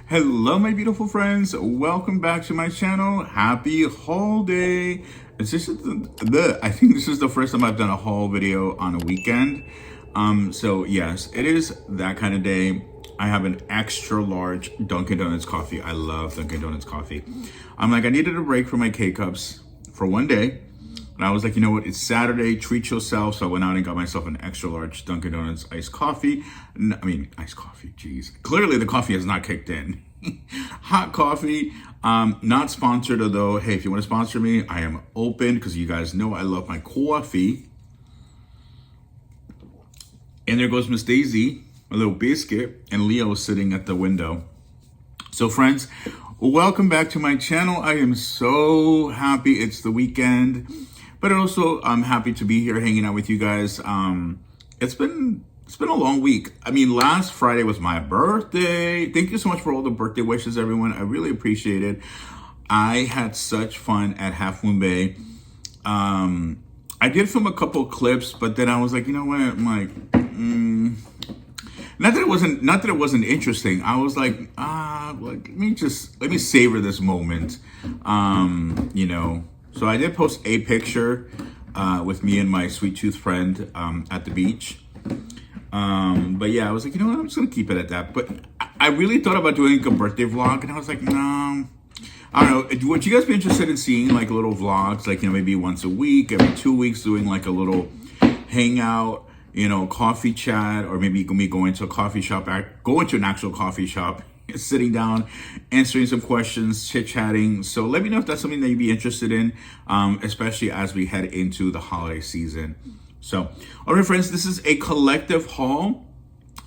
Hello, my beautiful friends. Welcome back to my channel. Happy haul day. I think this is the first time I've done a haul video on a weekend. So yes, it is that kind of day. I have an extra large Dunkin' Donuts coffee. I love Dunkin' Donuts coffee. I needed a break from my K-Cups for one day. And I was like, you know what? It's Saturday, treat yourself. So I went out and got myself an extra large Dunkin' Donuts iced coffee. Iced coffee, geez. Clearly the coffee has not kicked in. Hot coffee, not sponsored, although, hey, if you want to sponsor me, I am open because you guys know I love my coffee. And there goes Miss Daisy, a little biscuit, and Leo sitting at the window. So friends, welcome back to my channel. I am so happy it's the weekend. But also, I'm happy to be here hanging out with you guys. It's been a long week. Last Friday was my birthday. Thank you so much for all the birthday wishes, everyone. I really appreciate it. I had such fun at Half Moon Bay. I did film a couple clips, but then I was like, you know what? I'm like, not that it wasn't interesting. I was like, let me savor this moment. So I did post a picture with me and my sweet tooth friend at the beach. But yeah, I was like, you know what, I'm just gonna keep it at that. But I really thought about doing a birthday vlog, and I was like, no. I don't know, would you guys be interested in seeing like little vlogs, like, maybe once a week, every 2 weeks, doing like a little hangout, coffee chat, or maybe me going to a coffee shop, going to an actual coffee shop, sitting down, answering some questions, chit-chatting. So let me know if that's something that you'd be interested in, especially as we head into the holiday season. So, all right, friends, this is a collective haul.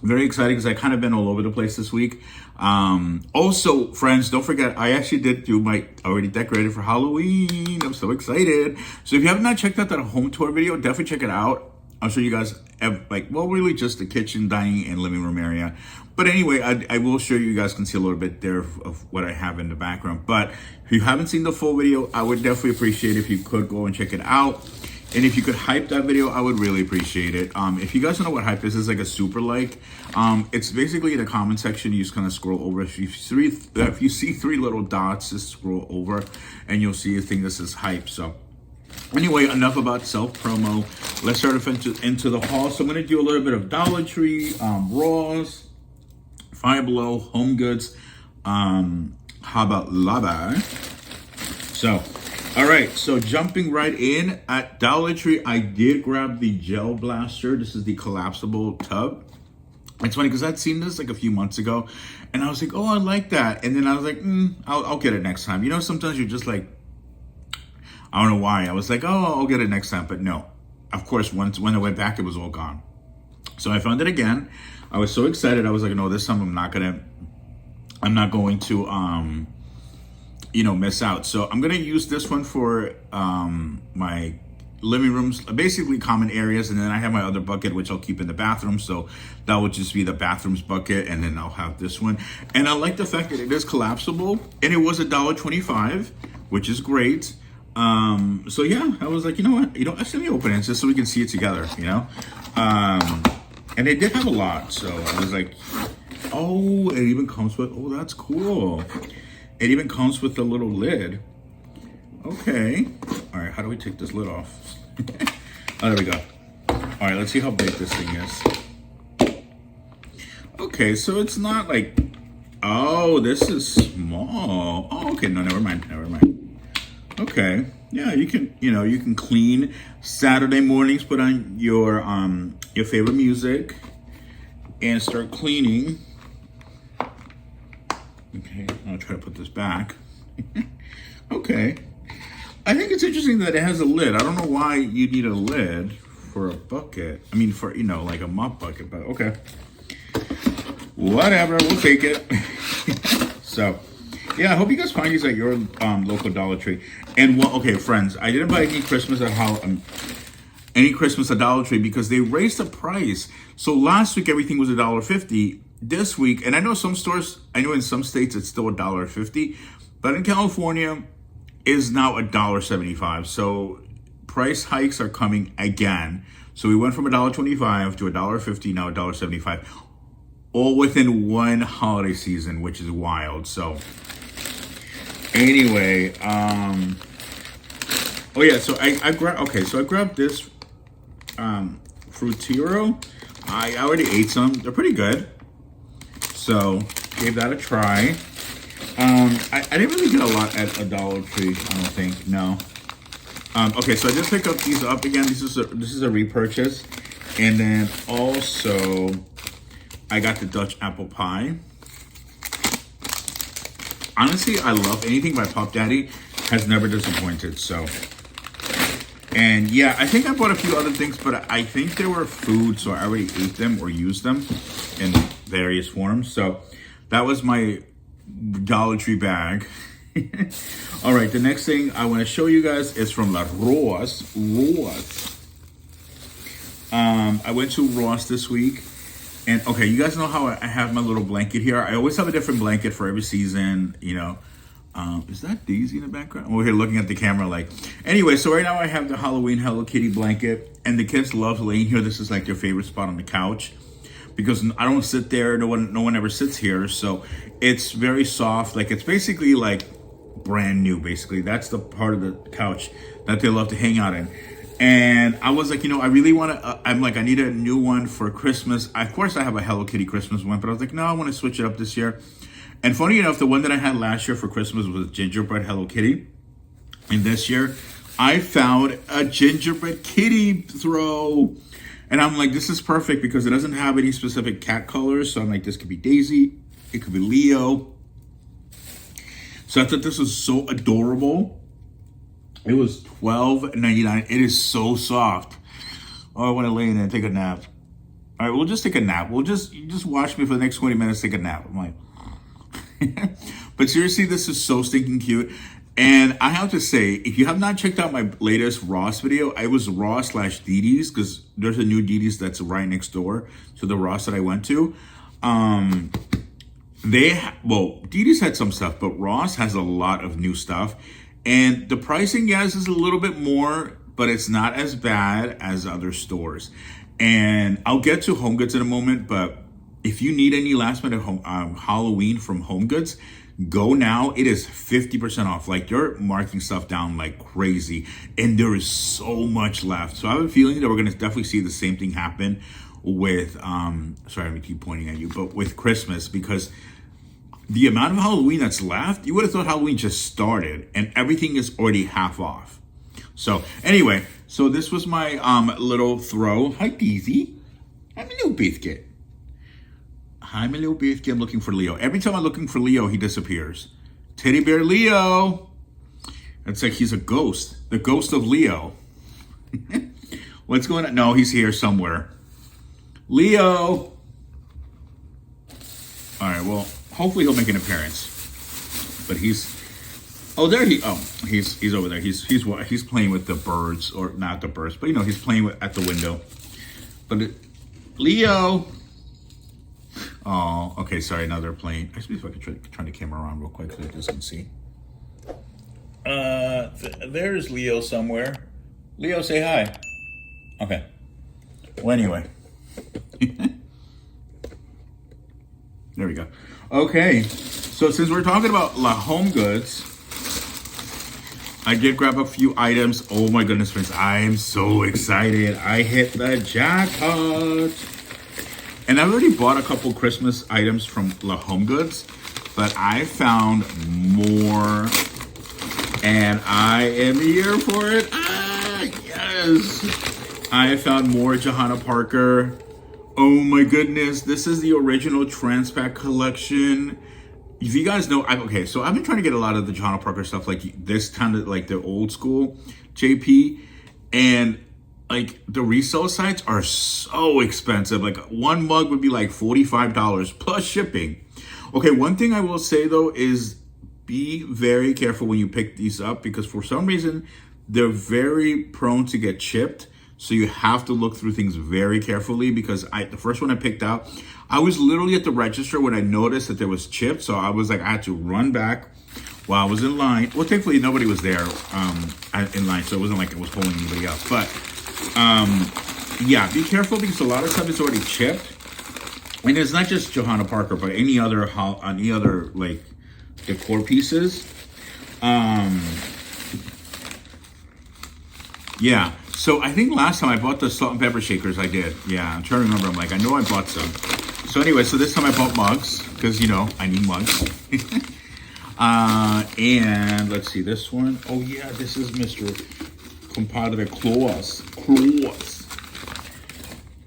Very excited because I kind of been all over the place this week. Also, friends, don't forget, I actually did do already decorated for Halloween. I'm so excited. So if you have not checked out that home tour video, definitely check it out. I'll show you guys, really just the kitchen, dining, and living room area. But anyway, I will show you guys can see a little bit there of what I have in the background. But if you haven't seen the full video, I would definitely appreciate it if you could go and check it out. And if you could hype that video, I would really appreciate it. If you guys don't know what hype is, it's like a super like. It's basically in the comment section. You just kind of scroll over. If you see three little dots, just scroll over and you'll see a thing that says hype. So anyway, enough about self-promo. Let's start into the haul. So I'm going to do a little bit of Dollar Tree, Ross, Five Below, HomeGoods, how about Lava? So, all right, so jumping right in at Dollar Tree, I did grab the Gel Blaster. This is the collapsible tub. It's funny because I'd seen this like a few months ago, and I was like, oh, I like that. And then I was like, I'll get it next time. Sometimes you're just like, I don't know why. I was like, oh, I'll get it next time. But no, of course, when I went back, it was all gone. So I found it again. I was so excited. I was like, no, this time I'm not going to, miss out. So I'm going to use this one for my living rooms, basically common areas. And then I have my other bucket, which I'll keep in the bathroom. So that would just be the bathrooms bucket. And then I'll have this one. And I like the fact that it is collapsible, and it was $1.25, which is great. So yeah, I was like, you know what, let me open it just so we can see it together, and they did have a lot. So I was like, oh, it even comes with, oh, that's cool. It even comes with a little lid. Okay. All right, how do we take this lid off? Oh, there we go. All right, let's see how big this thing is. Okay, so it's not like, oh, this is small. Oh, okay, no, never mind. Okay, yeah, you can clean Saturday mornings, put on your favorite music and start cleaning. Okay, I'll try to put this back. Okay, I think it's interesting that it has a lid. I don't know why you need a lid for a bucket. For like a mop bucket, but okay, whatever, we'll take it. So yeah, I hope you guys find these at your local Dollar Tree. And okay, friends, I didn't buy any Christmas at Dollar Tree because they raised the price. So last week everything was $1.50. This week, and I know in some states it's still $1.50, but in California is now $1.75. So price hikes are coming again. So we went from $1.25 to $1.50, now $1.75. all within one holiday season, which is wild. So anyway, oh yeah, so I grabbed this Frutiro. I already ate some. They're pretty good. So gave that a try. I didn't really get a lot at a Dollar Tree, I don't think. No. Okay, so I just picked up these up again. This is a repurchase. And then also I got the Dutch apple pie. Honestly, I love anything by Pop Daddy. Has never disappointed. So, and yeah, I think I bought a few other things, but I think they were food, so I already ate them or used them in various forms. So that was my Dollar Tree bag. All right, the next thing I want to show you guys is from La Ross. I went to Ross this week, and okay, you guys know how I have my little blanket here. I always have a different blanket for every season, you know. Is that Daisy in the background? We're here looking at the camera like. Anyway, so right now I have the Halloween Hello Kitty blanket, and the kids love laying here. This is like their favorite spot on the couch, because I don't sit there. No one ever sits here, so it's very soft. Like, it's basically like brand new. Basically, that's the part of the couch that they love to hang out in. And I was like, you know, I really want to. I'm like, I need a new one for Christmas. Of course, I have a Hello Kitty Christmas one, but I was like, no, I want to switch it up this year. And funny enough, the one that I had last year for Christmas was gingerbread Hello Kitty, and this year I found a gingerbread kitty throw. And I'm like, this is perfect because it doesn't have any specific cat colors. So I'm like, this could be Daisy. It could be Leo. So I thought this was so adorable. It was $12.99. It is so soft. Oh, I want to lay in there and take a nap. All right, we'll just take a nap. We'll just watch me for the next 20 minutes, take a nap. I'm like, but seriously, this is so stinking cute. And I have to say, if you have not checked out my latest Ross video, I was Ross/Didi's, because there's a new Didi's that's right next door to the Ross that I went to. Didi's had some stuff, but Ross has a lot of new stuff. And the pricing, yes, is a little bit more, but it's not as bad as other stores. And I'll get to HomeGoods in a moment, but if you need any last minute Halloween from HomeGoods, go now. It is 50% off. Like, they're marking stuff down like crazy, and there is so much left. So I have a feeling that we're going to definitely see the same thing happen with, sorry, I keep pointing at you, but with Christmas, because the amount of Halloween that's left, you would have thought Halloween just started and everything is already half off. So anyway, so this was my little throw. Hi, Daisy. I'm a little biscuit. I'm a little biscuit. I'm looking for Leo. Every time I'm looking for Leo, he disappears. Teddy bear Leo. It's like he's a ghost. The ghost of Leo. What's going on? No, he's here somewhere. Leo. All right, well, hopefully he'll make an appearance. But he's over there. He's playing with the birds, or not the birds, but you know, he's playing at the window. But Leo. Oh, okay, sorry, another plane. I suppose if I could turn the camera around real quick so you guys can see. There's Leo somewhere. Leo, say hi. Okay. Well, anyway. There we go. Okay, so since we're talking about La HomeGoods, I did grab a few items. Oh my goodness, friends, I am so excited. I hit the jackpot. And I already bought a couple Christmas items from La HomeGoods, but I found more, and I am here for it. Ah, yes! I found more Johanna Parker. Oh my goodness, this is the original Transpac collection. If you guys know, so I've been trying to get a lot of the Johanna Parker stuff, like this kind of like the old school JP, and like the resale sites are so expensive. Like one mug would be like $45 plus shipping. Okay, one thing I will say though is be very careful when you pick these up, because for some reason they're very prone to get chipped. So you have to look through things very carefully, because the first one I picked out, I was literally at the register when I noticed that there was chipped. So I was like, I had to run back while I was in line. Well, thankfully nobody was there in line, so it wasn't like it was holding anybody up. But yeah, be careful, because a lot of stuff is already chipped And it's not just Johanna Parker, but any other like decor pieces. Yeah. So I think last time I bought the salt and pepper shakers. I did. Yeah, I'm trying to remember. I'm like, I know I bought some. So anyway, so this time I bought mugs because I need mugs. And let's see this one. Oh yeah, this is Mr. Compadre Claus.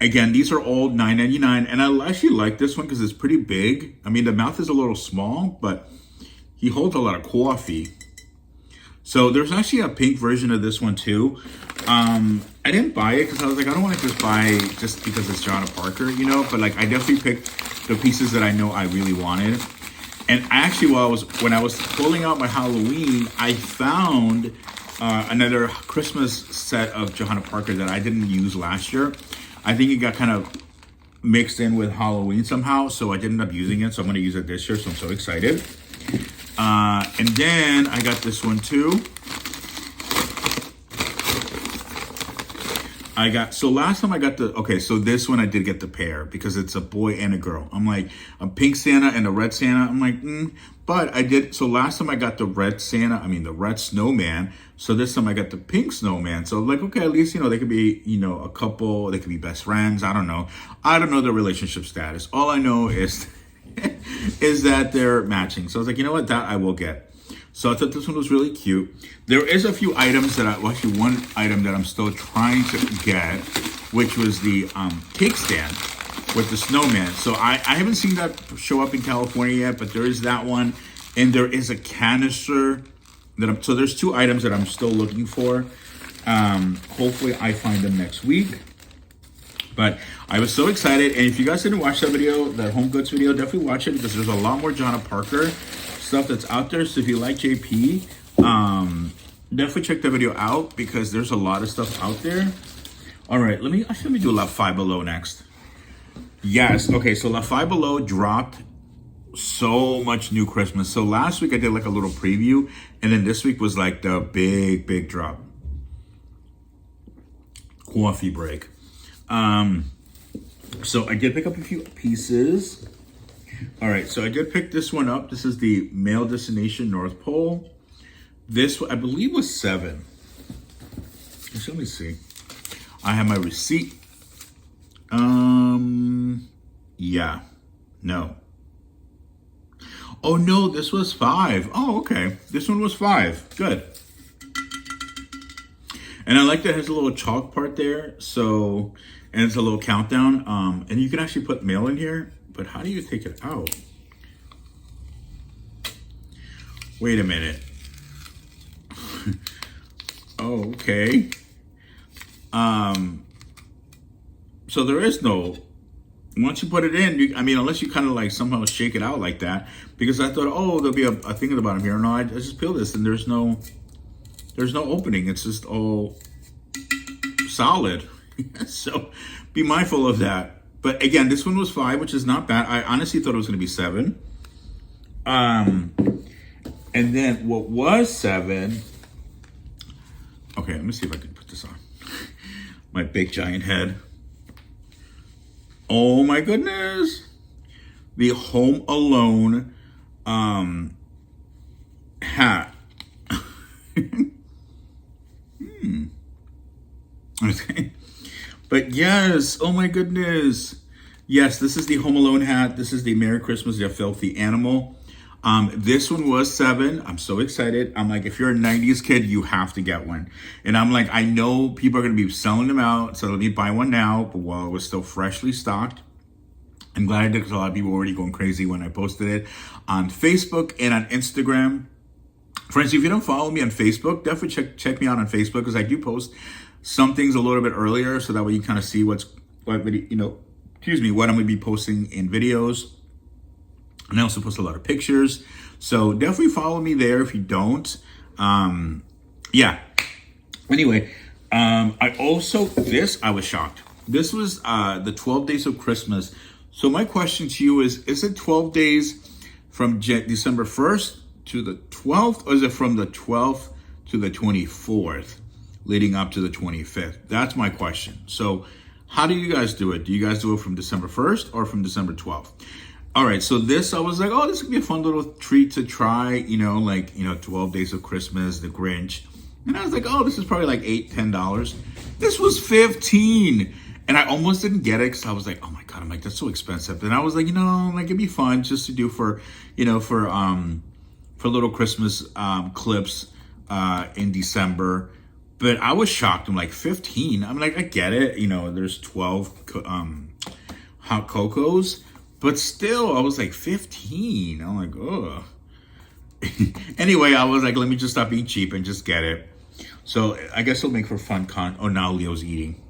Again, these are all $9.99, and I actually like this one because it's pretty big. I mean, the mouth is a little small, but he holds a lot of coffee. So there's actually a pink version of this one too. I didn't buy it because I was like, I don't want to just buy just because it's Johanna Parker, but like I definitely picked the pieces that I know I really wanted. And actually, when I was pulling out my Halloween, I found another Christmas set of Johanna Parker that I didn't use last year. I think it got kind of mixed in with Halloween somehow, so I didn't end up using it. So I'm going to use it this year, so I'm so excited. And then I got this one too. So last time I got so this one I did get the pair because it's a boy and a girl. I'm like, a pink Santa and a red Santa. I'm like, but I did. So last time I got the red the red snowman. So this time I got the pink snowman. So like, okay, at least, they could be, a couple, they could be best friends. I don't know. I don't know their relationship status. All I know is, is that they're matching. So I was like, you know what, that I will get. So I thought this one was really cute. There is a few items actually one item that I'm still trying to get, which was the cake stand with the snowman. So I haven't seen that show up in California yet, but there is that one. And there is a canister so there's two items that I'm still looking for. Hopefully I find them next week. But I was so excited. And if you guys didn't watch that video, that HomeGoods video, definitely watch it because there's a lot more Johanna Parker stuff that's out there. So if you like JP, definitely check that video out because there's a lot of stuff out there. All right, let me do La Five Below next. Yes, okay, so La Five Below dropped so much new Christmas. So last week I did like a little preview, and then this week was like the big drop. Coffee break. So I did pick up a few pieces. All right, so I did pick this one up. This is the Mail Destination North Pole. This, I believe, was $7. Let me see. I have my receipt. Yeah. No. Oh, no, this was $5. Oh, okay. This one was $5. Good. And I like that it has a little chalk part there. So, and it's a little countdown. And you can actually put mail in here. But how do you take it out? Wait a minute. Oh, okay. So there is no, once you put it in, unless you kind of like somehow shake it out like that, because I thought, oh, there'll be a thing at the bottom here. No, I just peel this and there's no opening. It's just all solid. So be mindful of that. But again, this one was $5, which is not bad. I honestly thought it was going to be $7. And then what was $7? Okay, let me see if I can put this on. My big giant head. Oh my goodness. The Home Alone hat. Okay. But yes, oh my goodness. Yes, this is the Home Alone hat. This is the Merry Christmas, You Filthy Animal. This one was $7. I'm so excited. I'm like, if you're a 90s kid, you have to get one. And I'm like, I know people are going to be selling them out, so let me buy one now. But while it was still freshly stocked, I'm glad I did because a lot of people were already going crazy when I posted it on Facebook and on Instagram. Friends, if you don't follow me on Facebook, definitely check me out on Facebook because I do post some things a little bit earlier, so that way you kind of see what I'm going to be posting in videos. And I also post a lot of pictures. So definitely follow me there if you don't. Yeah. Anyway, I was shocked. This was the 12 days of Christmas. So my question to you is it 12 days from December 1st to the 12th? Or is it from the 12th to the 24th, leading up to the 25th? That's my question. So How do you guys do it? Do you guys do it from December 1st or from December 12th? All right, so this, I was like, oh, this could be a fun little treat to try, 12 Days of Christmas, The Grinch. And I was like, oh, this is probably like $8, $10. This was $15. And I almost didn't get it because I was like, oh my God, I'm like, that's so expensive. And I was like, it'd be fun just to do for little Christmas clips in December. But I was shocked. I'm like, 15? I'm like, I get it. There's 12 hot cocos. But still, I was like, 15. I'm like, ugh. Anyway, I was like, let me just stop being cheap and just get it. So I guess it'll make for fun Oh, now Leo's eating.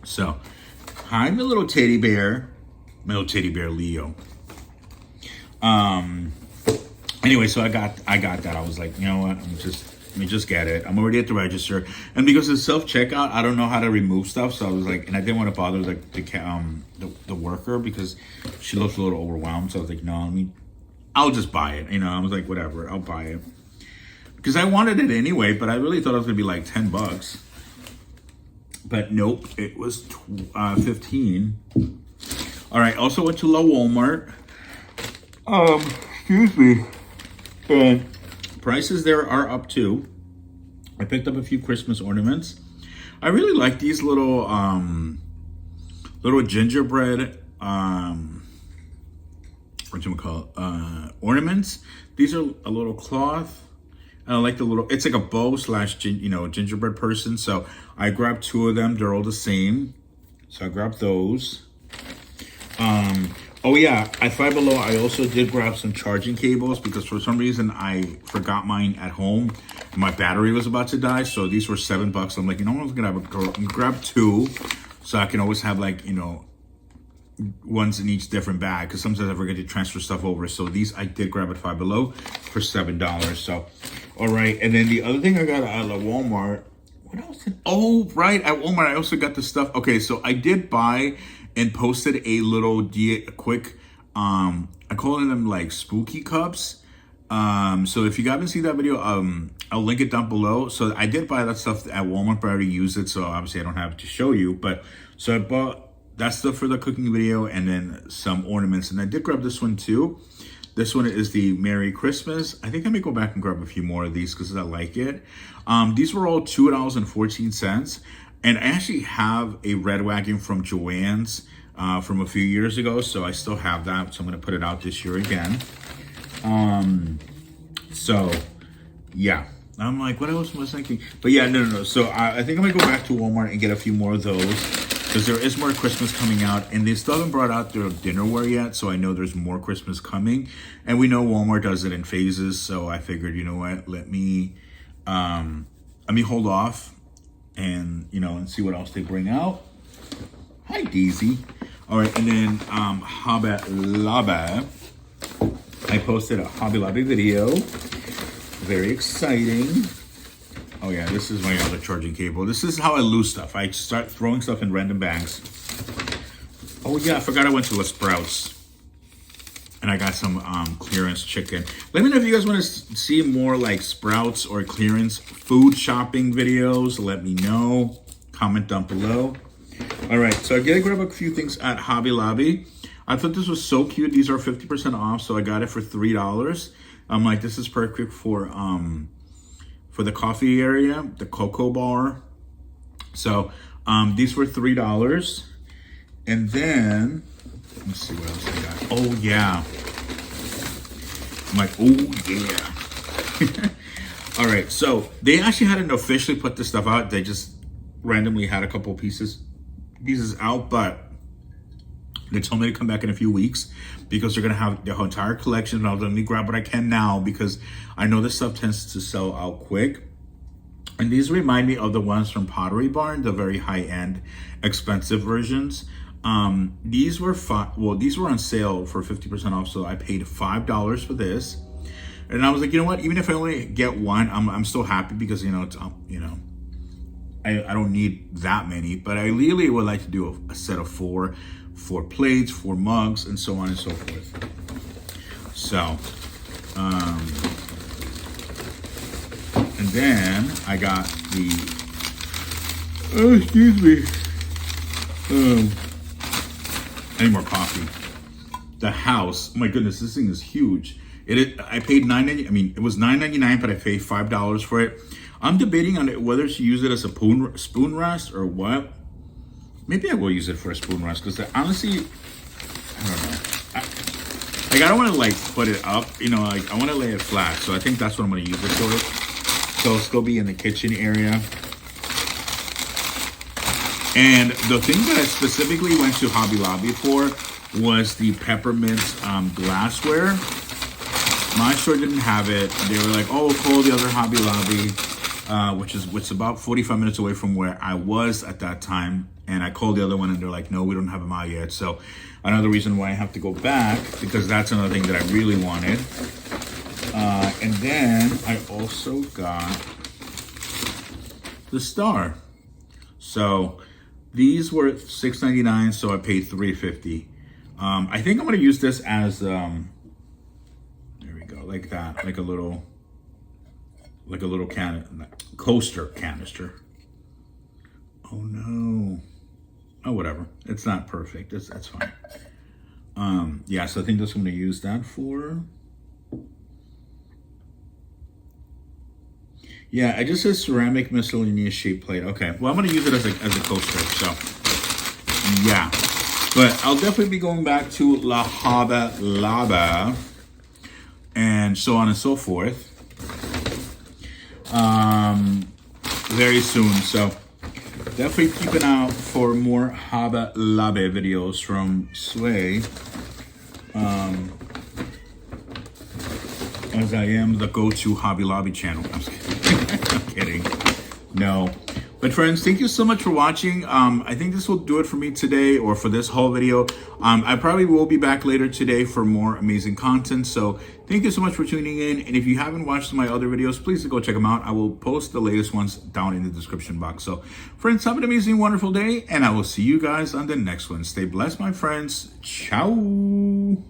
So, hi, my little teddy bear. My little teddy bear, Leo. Anyway, so I got that. I was like, you know what? Let me just get it. I'm already at the register, and because it's self-checkout, I don't know how to remove stuff. So I was like, and I didn't want to bother the worker because she looks a little overwhelmed. So I was like, no, I'll just buy it. I was like, whatever, I'll buy it because I wanted it anyway. But I really thought it was gonna be like $10. But nope, it was 15. All right. Also went to La Walmart. Excuse me. And prices there are up too. I picked up a few Christmas ornaments. I really like these little gingerbread ornaments. These are a little cloth. And I like it's like a bow / gingerbread person. So I grabbed 2 of them. They're all the same. So I grabbed those. Oh yeah, at Five Below, I also did grab some charging cables because for some reason I forgot mine at home. My battery was about to die, so these were $7. I'm like, I'm gonna grab 2, so I can always have ones in each different bag because sometimes I forget to transfer stuff over. So these I did grab at Five Below for $7. So, all right, and then the other thing I got at Walmart. What else? Oh, right, at Walmart I also got the stuff. Okay, so I did buy and posted a little quick, I call them like spooky cups. So if you haven't seen that video, I'll link it down below. So I did buy that stuff at Walmart, but I already used it. So obviously I don't have to show you, but so I bought that stuff for the cooking video and then some ornaments. And I did grab this one too. This one is the Merry Christmas. I think I may go back and grab a few more of these because I like it. These were all $2.14. And I actually have a red wagon from Joann's from a few years ago. So I still have that. So I'm going to put it out this year again. So, yeah. I'm like, what else was I thinking? But yeah, no. So I think I'm going to go back to Walmart and get a few more of those. Because there is more Christmas coming out. And they still haven't brought out their dinnerware yet. So I know there's more Christmas coming. And we know Walmart does it in phases. So I figured, you know what? Let me hold off. And, and see what else they bring out. Hi, Daisy. All right, and then Hobby Lobby. I posted a Hobby Lobby video. Very exciting. Oh, yeah, this is my other charging cable. This is how I lose stuff. I start throwing stuff in random bags. Oh, yeah, I forgot I went to a Sprouts. And I got some clearance chicken. Let me know if you guys want to see more like Sprouts or clearance food shopping videos. Let me know. Comment down below. All right, so I did grab a few things at Hobby Lobby. I thought this was so cute. These are 50% off, so I got it for $3. I'm like, this is perfect for the coffee area, the cocoa bar. So these were $3. And then let's see what else I got. Oh, yeah. I'm like, oh, yeah. All right, so they actually hadn't officially put this stuff out. They just randomly had a couple pieces out, but they told me to come back in a few weeks because they're going to have the entire collection. And I'll let me grab what I can now because I know this stuff tends to sell out quick. And these remind me of the ones from Pottery Barn, the very high-end, expensive versions. These were on sale for 50% off, so I paid $5 for this. And I was like, you know what? Even if I only get one, I'm still happy because it's I don't need that many. But I really would like to do a set of four plates, 4 mugs, and so on and so forth. So, and then I got the I need more coffee. The house, oh my goodness, this thing is huge. I paid $9.90. I mean, it was $9.99, but I paid $5 for it. I'm debating on whether to use it as a spoon rest or what. Maybe I will use it for a spoon rest because honestly, I don't know. I don't want to like put it up, you know, like I want to lay it flat. So I think that's what I'm going to use it for. So it'll still be in the kitchen area. And the thing that I specifically went to Hobby Lobby for was the peppermint glassware. My store didn't have it. They were like, oh, call the other Hobby Lobby, which is about 45 minutes away from where I was at that time. And I called the other one and they're like, no, we don't have them out yet. So another reason why I have to go back, because that's another thing that I really wanted. And then I also got the star. So these were $6.99, so I paid $3.50. I think I'm gonna use this as there we go, like that, like a little coaster canister. Oh no. Oh, whatever. It's not perfect. That's fine. Yeah, so I think that's what I'm gonna use that for. Yeah, I just said ceramic miscellaneous shape plate. Okay, well, I'm gonna use it as a coaster. So, yeah, but I'll definitely be going back to La Haba Laba and so on and so forth very soon. So definitely keep an eye out for more Haba Laba videos from Sway. As I am the go-to Hobby Lobby channel. I'm just kidding. I'm kidding. No. But friends, thank you so much for watching. I think this will do it for me today, or for this whole video. I probably will be back later today for more amazing content. So thank you so much for tuning in. And if you haven't watched my other videos, please go check them out. I will post the latest ones down in the description box. So friends, have an amazing, wonderful day. And I will see you guys on the next one. Stay blessed, my friends. Ciao.